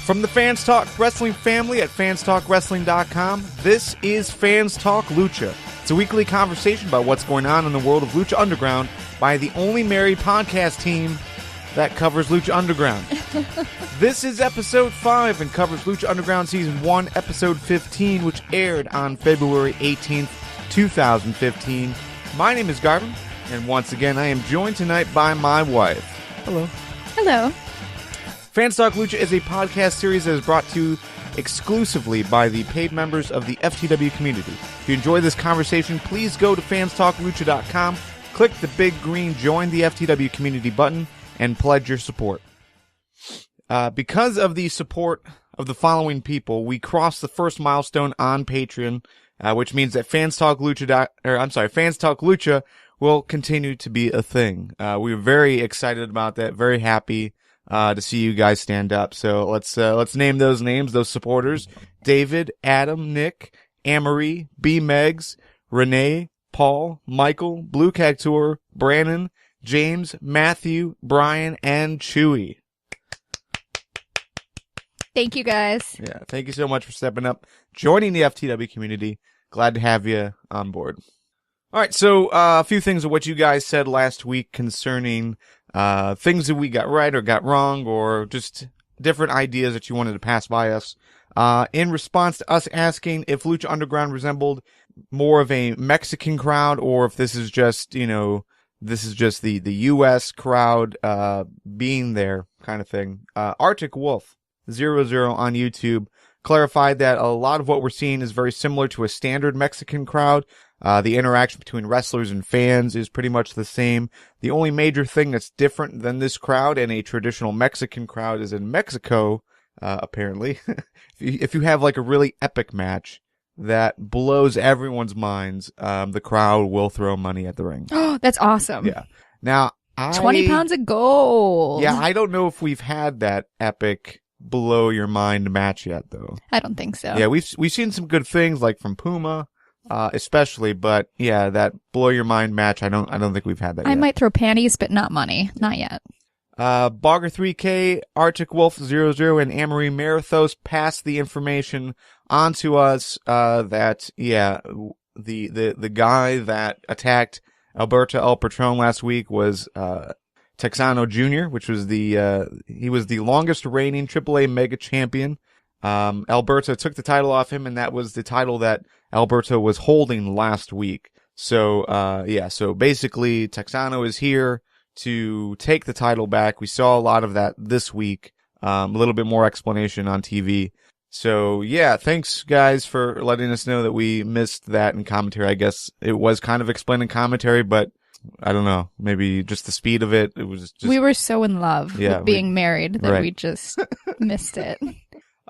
From the Fans Talk Wrestling family at fanstalkwrestling.com, this is Fans Talk Lucha. It's a weekly conversation about what's going on in the world of Lucha Underground by the only married podcast team that covers Lucha Underground. This is episode 5 and covers Lucha Underground Season 1, episode 15, which aired on February 18th, 2015. My name is Garvin, and once again, I am joined tonight by my wife. Hello. Hello. Fans Talk Lucha is a podcast series that is brought to you exclusively by the paid members of the FTW community. If you enjoy this conversation, please go to fanstalklucha.com, click the big green Join the FTW Community button, and pledge your support. Because of the support of the following people, we crossed the first milestone on Patreon, which means that Fans Talk Lucha will continue to be a thing. We're very excited about that, very happy to see you guys stand up. So let's name those names, those supporters: David, Adam, Nick, Amory, B. Megs, Renee, Paul, Michael, Blue Cactur, Brandon, James, Matthew, Brian, and Chewy. Thank you, guys. Yeah, thank you so much for stepping up, joining the FTW community. Glad to have you on board. All right, so a few things of what you guys said last week concerning things that we got right or got wrong, or just different ideas that you wanted to pass by us. In response to us asking if Lucha Underground resembled more of a Mexican crowd, or if this is just, this is just the U.S. crowd being there kind of thing. Arctic Wolf 00 on YouTube clarified that a lot of what we're seeing is very similar to a standard Mexican crowd. The interaction between wrestlers and fans is pretty much the same. The only major thing that's different than this crowd and a traditional Mexican crowd is in Mexico, apparently, if you have like a really epic match that blows everyone's minds, the crowd will throw money at the ring. Oh, that's awesome. Yeah. Now, 20 pounds of gold. Yeah, I don't know if we've had that epic blow your mind match yet, though. I don't think so. Yeah, we've seen some good things like from Puma. Especially, but yeah, that blow your mind match, I don't think we've had that yet. I might throw panties, but not money. Not yet. Bogger 3K, Arctic Wolf 00, and Amory Marathos passed the information on to us, that, yeah, the guy that attacked Alberto El Patron last week was, Texano Jr., which was he was the longest reigning AAA Mega Champion. Alberto took the title off him, and that was the title that Alberto was holding last week. So, so basically Texano is here to take the title back. We saw a lot of that this week. A little bit more explanation on TV. So yeah, thanks guys for letting us know that we missed that in commentary. I guess it was kind of explained in commentary, but I don't know, maybe just the speed of it. It was just, we were so in love with being married that we just missed it.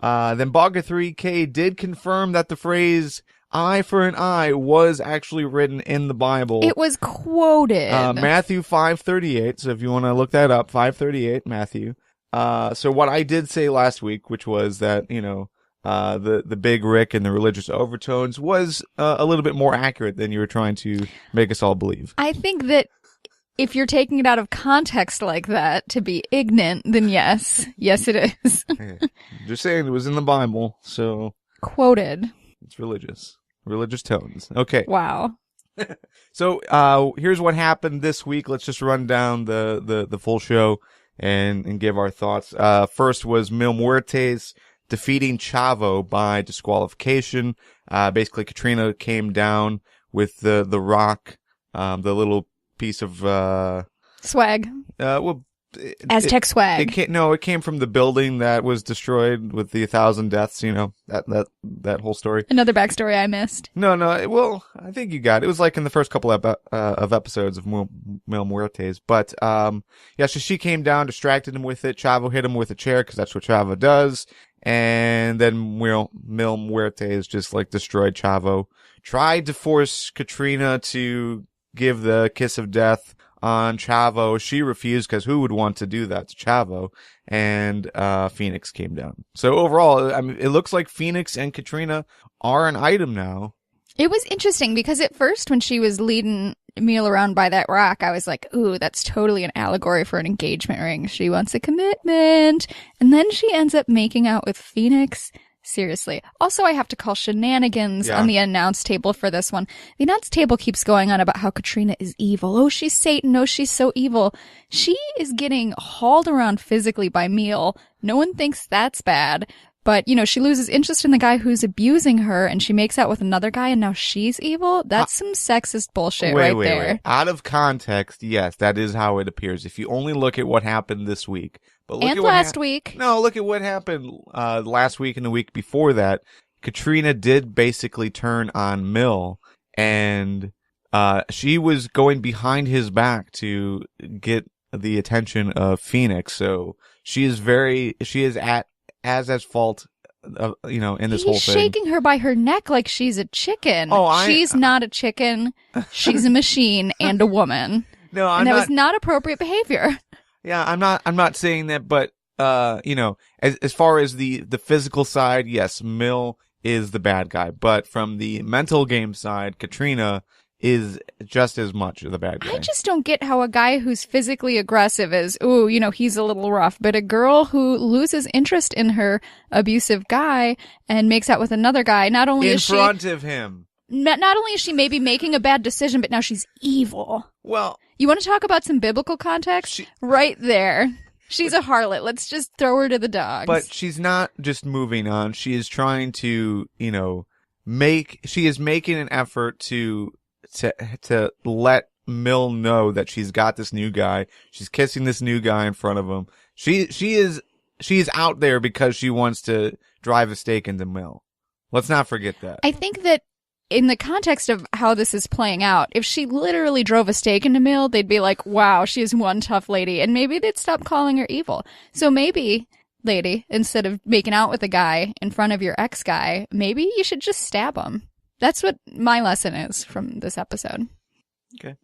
Then Bogger 3K did confirm that the phrase "eye for an eye" was actually written in the Bible. It was quoted. Matthew 5:38. So if you want to look that up, 5:38, Matthew. So what I did say last week, which was that, the Big Rick and the religious overtones was a little bit more accurate than you were trying to make us all believe. I think that if you're taking it out of context like that to be ignorant, then yes. Yes, it is. Just saying, it was in the Bible, so. Quoted. It's religious. Religious tones. Okay. Wow. So, here's what happened this week. Let's just run down the full show and give our thoughts. First was Mil Muertes defeating Chavo by disqualification. Basically, Catrina came down with the rock, the little piece of swag. Aztec swag. It came from the building that was destroyed with the 1,000 deaths. That whole story. Another backstory I missed. No. Well, I think you got it. It was like in the first couple of episodes of Mil Muertes. But so she came down, distracted him with it. Chavo hit him with a chair because that's what Chavo does. And then Mil Muertes just like destroyed Chavo. Tried to force Catrina to give the kiss of death on Chavo. She refused because who would want to do that to Chavo? And Phoenix came down. So overall, I mean, it looks like Phoenix and Catrina are an item now. It was interesting because at first when she was leading Emil around by that rock, I was like, ooh, that's totally an allegory for an engagement ring. She wants a commitment. And then she ends up making out with Phoenix. Seriously. Also, I have to call shenanigans on the announce table for this one. The announce table keeps going on about how Catrina is evil. Oh, she's Satan. Oh, she's so evil. She is getting hauled around physically by Emil. No one thinks that's bad. But, you know, she loses interest in the guy who's abusing her, and she makes out with another guy, and now she's evil? That's some sexist bullshit there. Wait. Out of context, yes, that is how it appears. If you only look at what happened this week. But look and at last week. No, look at what happened last week and the week before that. Catrina did basically turn on Mill, and she was going behind his back to get the attention of Phoenix. So she is as fault, you know, in this whole thing. He's shaking her by her neck like she's a chicken. She's not a chicken. She's a machine and a woman. No, that was not appropriate behavior. Yeah, I'm not saying that, but you know, as far as the physical side, yes, Mill is the bad guy, but from the mental game side, Catrina is just as much of the bad guy. I just don't get how a guy who's physically aggressive is, ooh, you know, he's a little rough, but a girl who loses interest in her abusive guy and makes out with another guy, not only is she in front of him. Not only is she maybe making a bad decision, but now she's evil. Well, you want to talk about some biblical context? Right there. She's a harlot. Let's just throw her to the dogs. But she's not just moving on. She is trying to, you know, she is making an effort to let Mill know that she's got this new guy. She's kissing this new guy in front of him. She's out there because she wants to drive a stake into Mill. Let's not forget that. I think that in the context of how this is playing out, if she literally drove a stake into Mill, they'd be like, wow, she is one tough lady. And maybe they'd stop calling her evil. So maybe, lady, instead of making out with a guy in front of your ex guy, maybe you should just stab him. That's what my lesson is from this episode. Okay.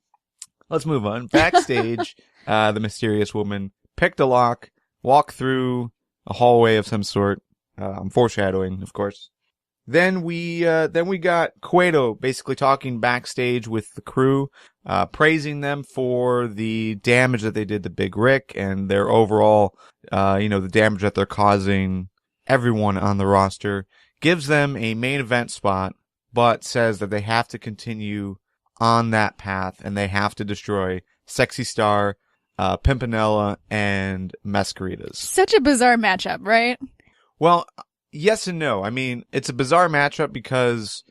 Let's move on. Backstage, the mysterious woman picked a lock, walked through a hallway of some sort. Foreshadowing, of course. Then we got Cueto basically talking backstage with the crew, praising them for the damage that they did to Big Rick and their overall, the damage that they're causing everyone on the roster. Gives them a main event spot, but says that they have to continue on that path and they have to destroy Sexy Star, Pimpinella, and Masqueritas. Such a bizarre matchup, right? Well, yes and no. I mean, it's a bizarre matchup because,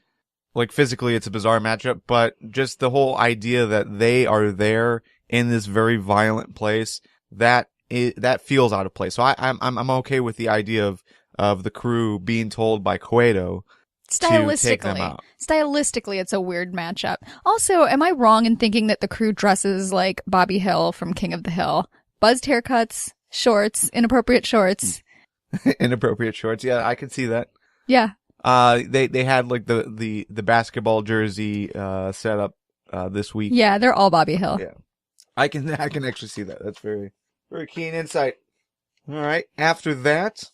like, physically it's a bizarre matchup, but just the whole idea that they are there in this very violent place, that feels out of place. So I'm okay with the idea of the crew being told by Cueto to take them out. Stylistically, it's a weird matchup. Also, am I wrong in thinking that the crew dresses like Bobby Hill from King of the Hill? Buzzed haircuts, shorts, inappropriate shorts. Inappropriate shorts. Yeah, I can see that. Yeah. They had like the basketball jersey set up this week. Yeah, they're all Bobby Hill. Yeah. I can actually see that. That's very, very keen insight. All right. After that,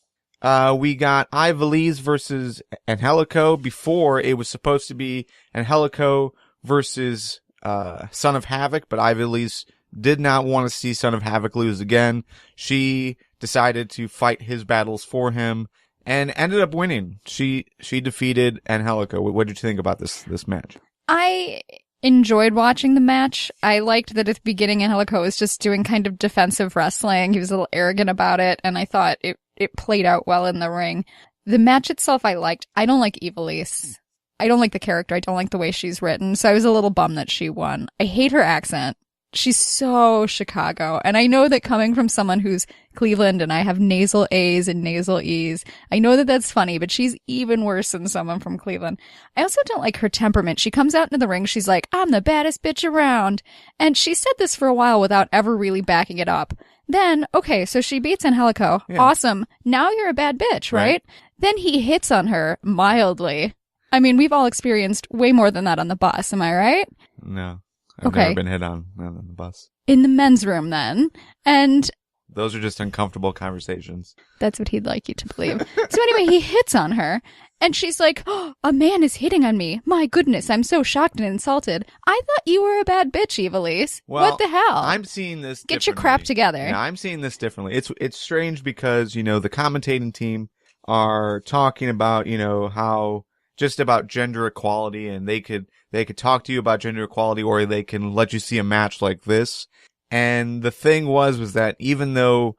we got Ivelisse versus Angelico. Before, it was supposed to be Angelico versus Son of Havoc, but Ivelisse did not want to see Son of Havoc lose again. She decided to fight his battles for him and ended up winning. She defeated Angelico. What did you think about this match? I enjoyed watching the match. I liked that at the beginning Angelico was just doing kind of defensive wrestling. He was a little arrogant about it, and I thought it played out well in the ring. The match itself I liked. I don't like Ivelisse. I don't like the character. I don't like the way she's written, so I was a little bummed that she won. I hate her accent. She's so Chicago. And I know that coming from someone who's Cleveland and I have nasal A's and nasal E's, I know that that's funny, but she's even worse than someone from Cleveland. I also don't like her temperament. She comes out into the ring, she's like, I'm the baddest bitch around. And she said this for a while without ever really backing it up. Then, okay, so she beats Angelico. Yeah. Awesome. Now you're a bad bitch, right? Then he hits on her mildly. I mean, we've all experienced way more than that on the bus, am I right? No. I've never been hit on the bus. In the men's room, then. And those are just uncomfortable conversations. That's what he'd like you to believe. So anyway, he hits on her, And she's like, oh, a man is hitting on me. My goodness, I'm so shocked and insulted. I thought you were a bad bitch, Ivelisse. Well, what the hell? I'm seeing this Get your crap together. Yeah, I'm seeing this differently. It's strange because, the commentating team are talking about, how just about gender equality, and they could talk to you about gender equality, or they can let you see a match like this. And the thing was that even though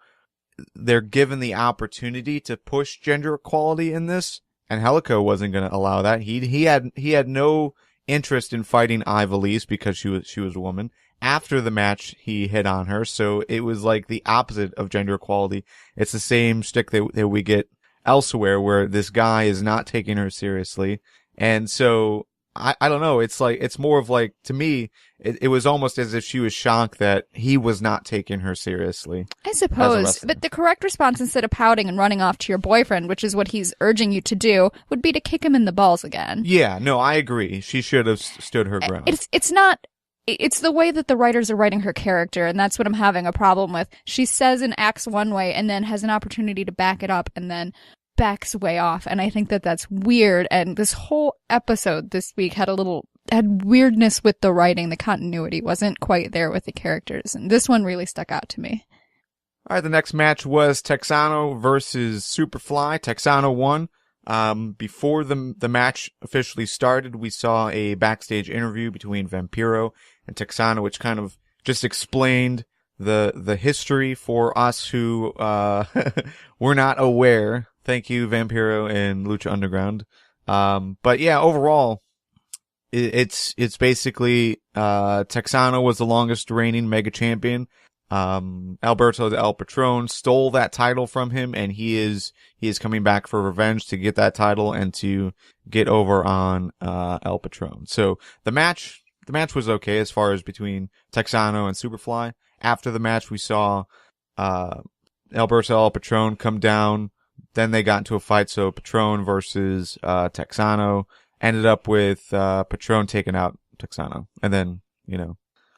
they're given the opportunity to push gender equality in this, Angelico wasn't going to allow that. He had no interest in fighting Ivelisse because she was a woman. After the match, he hit on her, so it was like the opposite of gender equality. It's the same shtick that we get elsewhere, where this guy is not taking her seriously, and so I don't know. It's like, it's more of like, to me, it was almost as if she was shocked that he was not taking her seriously. I suppose, but the correct response, instead of pouting and running off to your boyfriend, which is what he's urging you to do, would be to kick him in the balls again. Yeah, no, I agree. She should have stood her ground. It's the way that the writers are writing her character, and that's what I'm having a problem with. She says and acts one way, and then has an opportunity to back it up, and then backs way off, and I think that that's weird. And this whole episode this week had weirdness with the writing. The continuity wasn't quite there with the characters, and this one really stuck out to me. All right, the next match was Texano versus Superfly. Texano won. Before the match officially started, we saw a backstage interview between Vampiro and Texano, which kind of just explained the history for us who were not aware. Thank you, Vampiro and Lucha Underground. But yeah, overall, it's basically, Texano was the longest reigning mega champion. Alberto El Patron stole that title from him, and he is coming back for revenge to get that title and to get over on, El Patron. So the match was okay as far as between Texano and Superfly. After the match, we saw, Alberto El Patron come down. Then they got into a fight, so Patron versus Texano ended up with Patron taking out Texano, and then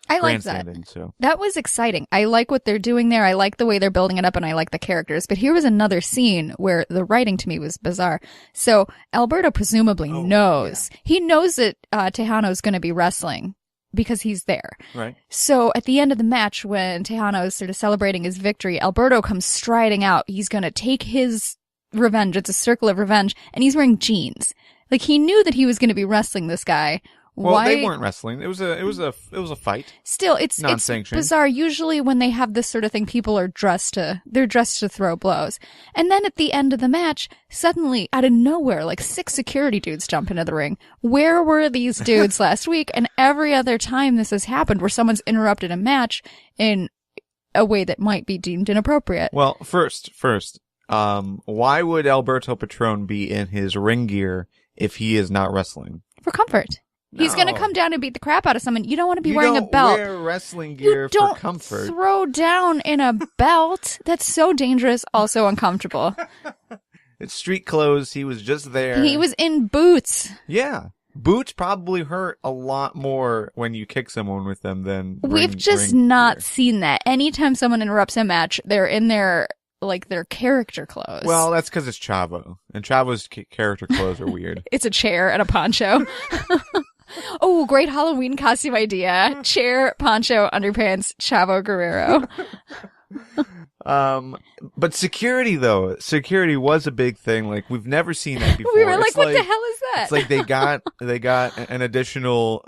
I like that. So that was exciting. I like what they're doing there. I like the way they're building it up, and I like the characters. But here was another scene where the writing to me was bizarre. So Alberto presumably knows. Yeah. He knows that Tejano's going to be wrestling because he's there. Right. So at the end of the match, when Tejano is sort of celebrating his victory, Alberto comes striding out. He's going to take his revenge. It's a circle of revenge, and he's wearing jeans. Like, he knew that he was going to be wrestling this guy. Well, they weren't wrestling. It was a fight. Still, it's bizarre. Usually when they have this sort of thing, people are dressed to throw blows. And then at the end of the match, suddenly, out of nowhere, like 6 security dudes jump into the ring. Where were these dudes last week? And every other time this has happened, where someone's interrupted a match in a way that might be deemed inappropriate. Well, first, why would Alberto Patron be in his ring gear if he is not wrestling? For comfort. No. He's going to come down and beat the crap out of someone. You don't want to be wearing a belt. You don't wear wrestling gear for comfort. You don't throw down in a belt. That's so dangerous, also uncomfortable. It's street clothes. He was just there. He was in boots. Yeah. Boots probably hurt a lot more when you kick someone with them than We've just not seen that. Anytime someone interrupts a match, they're in their character clothes. Well, that's because it's Chavo. And Chavo's character clothes are weird. It's a chair and a poncho. Oh, great Halloween costume idea. Chair, poncho, underpants, Chavo Guerrero. But security was a big thing. Like, we've never seen that before. We were like, what the hell is that? It's like they got an additional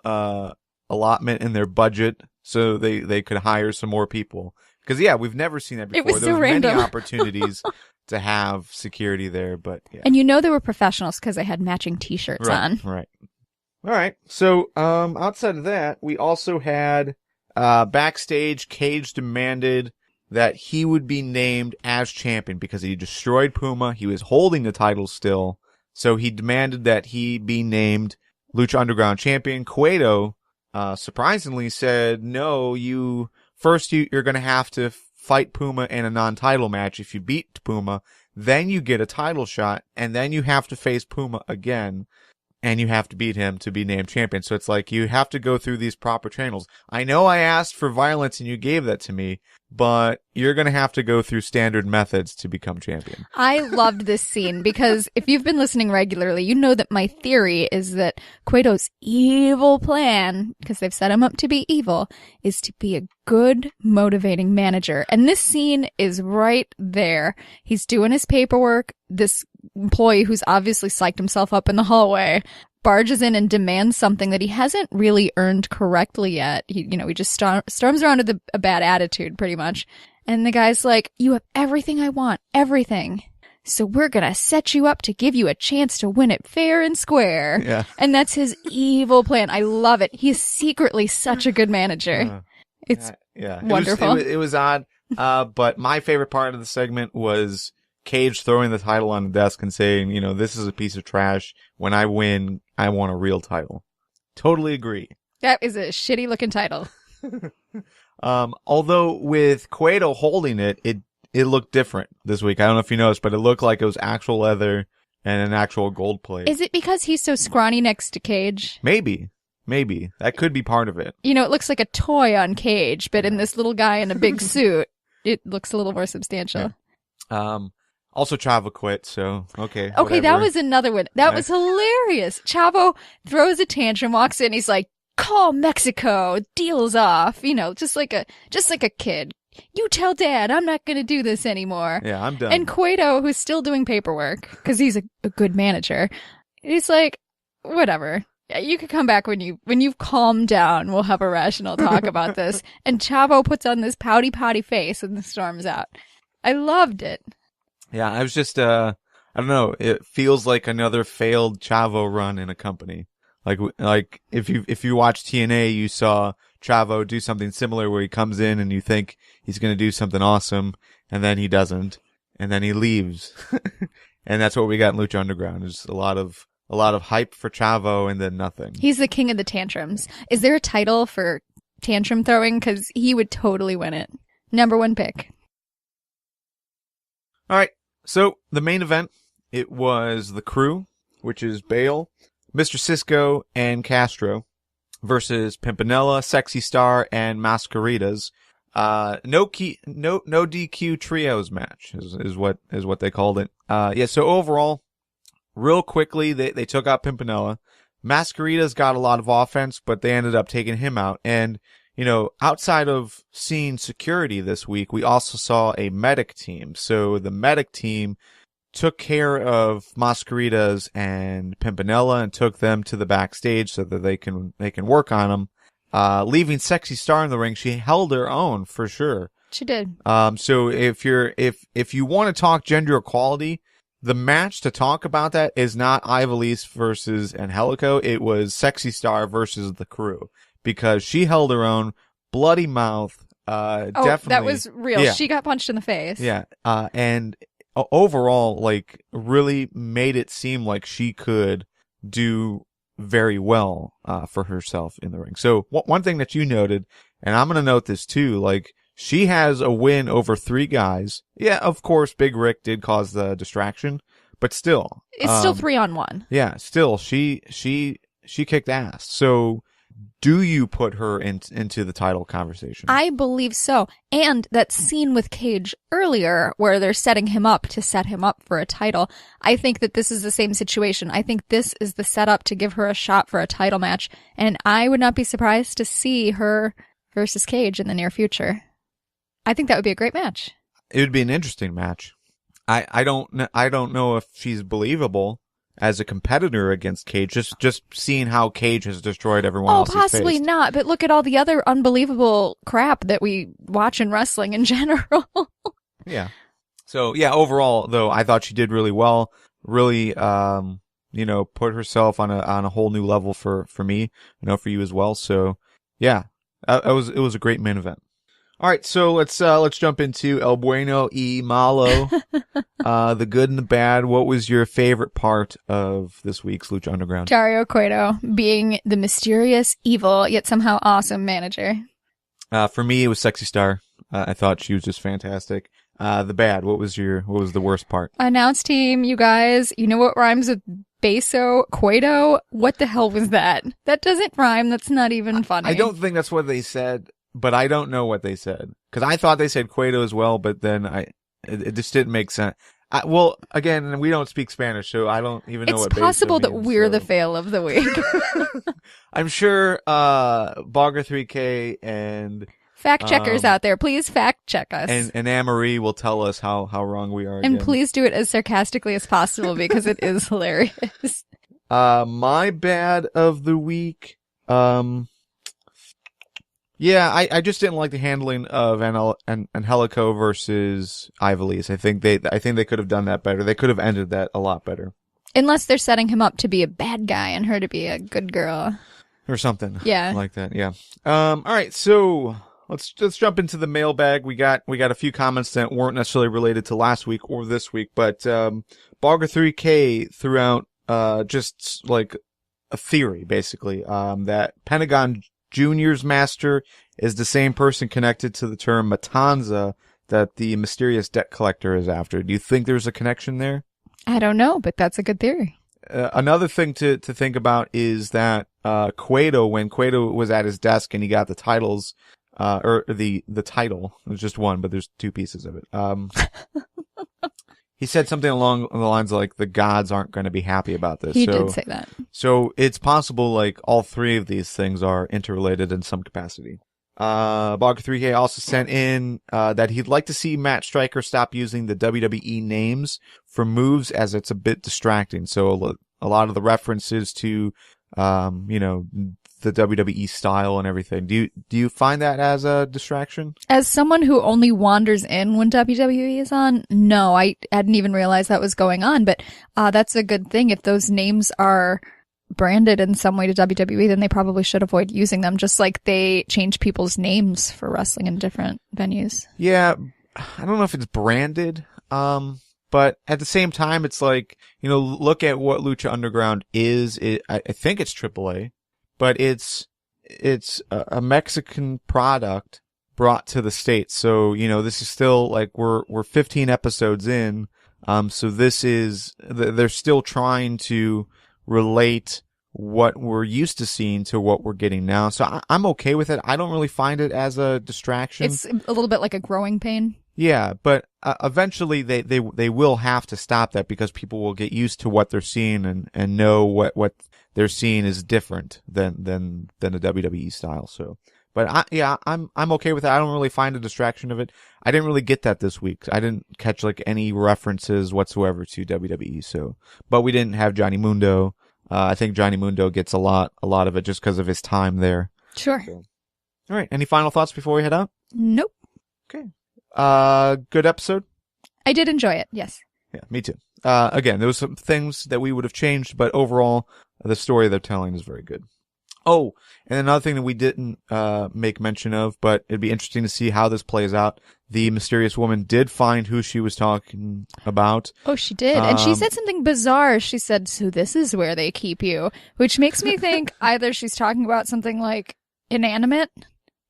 allotment in their budget so they could hire some more people. Because, yeah, we've never seen that before. It was so random. Many opportunities to have security there, but yeah. And they were professionals because they had matching T-shirts on. Right. All right. So, outside of that, we also had backstage, Cage demanded that he would be named as champion because he destroyed Puma. He was holding the title still. So he demanded that he be named Lucha Underground champion. Cueto, surprisingly said, no, you're going to have to fight Puma in a non-title match. If you beat Puma, then you get a title shot, and then you have to face Puma again. and you have to beat him to be named champion. So it's like you have to go through these proper channels. I know I asked for violence and you gave that to me, but you're going to have to go through standard methods to become champion. I loved this scene because if you've been listening regularly, you know that my theory is that Cueto's evil plan, because they've set him up to be evil, is to be a good, motivating manager. And this scene is right there. He's doing his paperwork. This employee who's obviously psyched himself up in the hallway barges in and demands something that he hasn't really earned correctly yet. He just storms around with a bad attitude, pretty much. And the guy's like, you have everything I want, everything. So we're gonna set you up to give you a chance to win it fair and square. Yeah. And that's his evil plan. I love it. He's secretly such a good manager. It's wonderful. It was odd. But my favorite part of the segment was Cage throwing the title on the desk and saying, this is a piece of trash. When I win, I want a real title. Totally agree. That is a shitty looking title. Although with Cueto holding it looked different this week. I don't know if you noticed, but it looked like it was actual leather and an actual gold plate. Is it because he's so scrawny next to Cage? Maybe. That could be part of it. It looks like a toy on Cage, but in this little guy in a big suit, it looks a little more substantial. Yeah. Also, Chavo quit, so okay. Okay, whatever. that was another one. That was hilarious. Chavo throws a tantrum, walks in, he's like, "Call Mexico, deal's off." Just like a kid. You tell Dad, I'm not going to do this anymore. Yeah, I'm done. And Cueto, who's still doing paperwork because he's a good manager, he's like, "Whatever. You can come back when you've calmed down. We'll have a rational talk about this." And Chavo puts on this pouty face and storms out. I loved it. Yeah, I was just, I don't know. It feels like another failed Chavo run in a company. Like if you watch TNA, you saw Chavo do something similar where he comes in and you think he's going to do something awesome, and then he doesn't, and then he leaves. And that's what we got in Lucha Underground. Is a lot of hype for Chavo and then nothing. He's the king of the tantrums. Is there a title for tantrum throwing? Because he would totally win it. Number one pick. All right. So the main event, it was the Crew, which is Bale, Mr. Cisco, and Castro versus Pimpinella, Sexy Star, and Mascaritas. No DQ trios match is what they called it. So overall, real quickly, they took out Pimpinella. Mascaritas got a lot of offense, but they ended up taking him out. And, outside of seeing security this week, we also saw a medic team. So the medic team took care of Mascaritas and Pimpinella and took them to the backstage so that they can work on them. Leaving Sexy Star in the ring, she held her own for sure. She did. So if you want to talk gender equality, the match to talk about that is not Ivelisse versus Angelico. It was Sexy Star versus the Crew, because she held her own, bloody mouth. Definitely. That was real. Yeah. She got punched in the face. Yeah. And overall, really made it seem like she could do very well, for herself in the ring. So one thing that you noted, and I'm going to note this too, she has a win over 3 guys. Yeah, of course, Big Rick did cause the distraction, but still. It's still 3-on-1. Yeah, still, she kicked ass. So do you put her into the title conversation? I believe so. And that scene with Cage earlier where they're setting him up to set him up for a title, I think that this is the same situation. I think this is the setup to give her a shot for a title match. And I would not be surprised to see her versus Cage in the near future. I think that would be a great match. It would be an interesting match. I don't know if she's believable as a competitor against Cage, just seeing how Cage has destroyed everyone else. Oh, possibly not, but look at all the other unbelievable crap that we watch in wrestling in general. Yeah. So, yeah, overall, though, I thought she did really well. Really, put herself on a whole new level for me, for you as well. So, yeah, it was a great main event. All right, so let's jump into El Bueno y Malo, the good and the bad. What was your favorite part of this week's Lucha Underground? Dario Cueto being the mysterious, evil, yet somehow awesome manager. For me, it was Sexy Star. I thought she was just fantastic. The bad. What was the worst part? Announce team, you guys. You know what rhymes with Beso, Cueto. What the hell was that? That doesn't rhyme. That's not even funny. I don't think that's what they said, but I don't know what they said. Because I thought they said Cueto as well, but then it just didn't make sense. Well, again, we don't speak Spanish, so I don't even know what It's possible Beso that means, we're so. the fail of the week. I'm sure Bogger3K and Fact checkers out there, please fact check us. and Anne-Marie will tell us how wrong we are And again. please do it as sarcastically as possible because it is hilarious. My bad of the week. Yeah, I just didn't like the handling of Angelico versus Ivelisse. I think they could have done that better. They could have ended that a lot better. Unless they're setting him up to be a bad guy and her to be a good girl. Or something. Yeah. Like that, yeah. All right, so let's jump into the mailbag. We got a few comments that weren't necessarily related to last week or this week, but Bogger3K threw out just like a theory, basically, that Pentagon Junior's master is the same person connected to the term Matanza that the mysterious debt collector is after. Do you think there's a connection there? I don't know, but that's a good theory. Another thing to think about is that Cueto, when Cueto was at his desk and he got the titles, or the title, there's just one, but there's two pieces of it. He said something along the lines of like, the gods aren't going to be happy about this. He did say that. So it's possible like all three of these things are interrelated in some capacity. Bogger3K also sent in that he'd like to see Matt Stryker stop using the WWE names for moves as it's a bit distracting. So a lot of the references to the WWE style and everything. Do you find that as a distraction? As someone who only wanders in when WWE is on, no, I hadn't even realized that was going on, but that's a good thing. If those names are branded in some way to WWE, then they probably should avoid using them, just like they change people's names for wrestling in different venues. Yeah, I don't know if it's branded, but at the same time, it's like, look at what Lucha Underground is. I think it's AAA, but it's a Mexican product brought to the States. So, this is still like we're 15 episodes in. So they're still trying to relate what we're used to seeing to what we're getting now. So I'm okay with it. I don't really find it as a distraction. It's a little bit like a growing pain. Yeah, but eventually they will have to stop that because people will get used to what they're seeing and know what they're seeing is different than the WWE style. So, but I'm okay with it. I don't really find a distraction of it. I didn't really get that this week. I didn't catch like any references whatsoever to WWE. So, but we didn't have Johnny Mundo. I think Johnny Mundo gets a lot of it just because of his time there. Sure. So. All right. Any final thoughts before we head out? Nope. Okay. Good episode. I did enjoy it. Yes. Yeah, me too. Again, there was some things that we would have changed, but overall, the story they're telling is very good. Oh, and another thing that we didn't make mention of, but it'd be interesting to see how this plays out. The mysterious woman did find who she was talking about. Oh, she did. And she said something bizarre. She said, so this is where they keep you, which makes me think either she's talking about something like inanimate,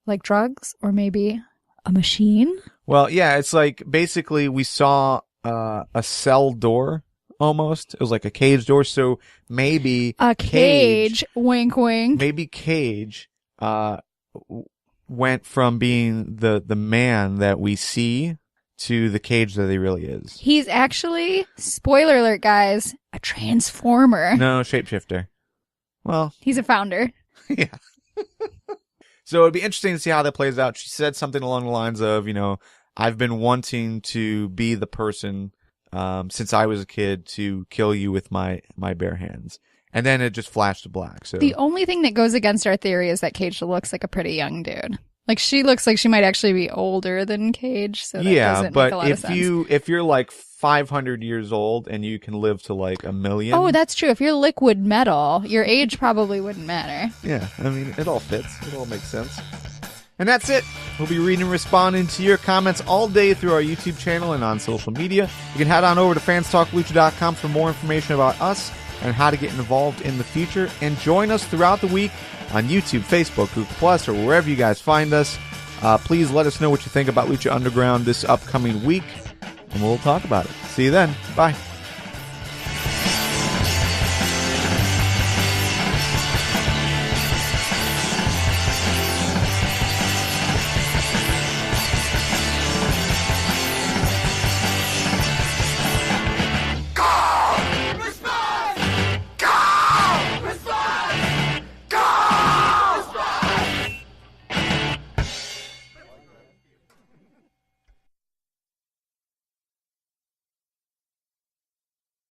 like drugs, or maybe a machine. Well, yeah, it's like basically we saw a cell door almost. It was like a cage door. So maybe a cage, wink, wink. Maybe Cage went from being the man that we see to the Cage that he really is. He's actually, spoiler alert, guys, a transformer. No, shapeshifter. Well, he's a founder. Yeah. So it'd be interesting to see how that plays out. She said something along the lines of, I've been wanting to be the person since I was a kid to kill you with my bare hands. And then it just flashed to black. So the only thing that goes against our theory is that Cage looks like a pretty young dude. Like she looks like she might actually be older than Cage. So that doesn't make a lot of sense. If you're like 500 years old and you can live to like 1 million. Oh, that's true. If you're liquid metal, your age probably wouldn't matter. Yeah, I mean, it all fits. It all makes sense. And that's it. We'll be reading and responding to your comments all day through our YouTube channel and on social media. You can head on over to fanstalklucha.com for more information about us and how to get involved in the future. And join us throughout the week on YouTube, Facebook, Google Plus, or wherever you guys find us. Please let us know what you think about Lucha Underground this upcoming week, and we'll talk about it. See you then. Bye.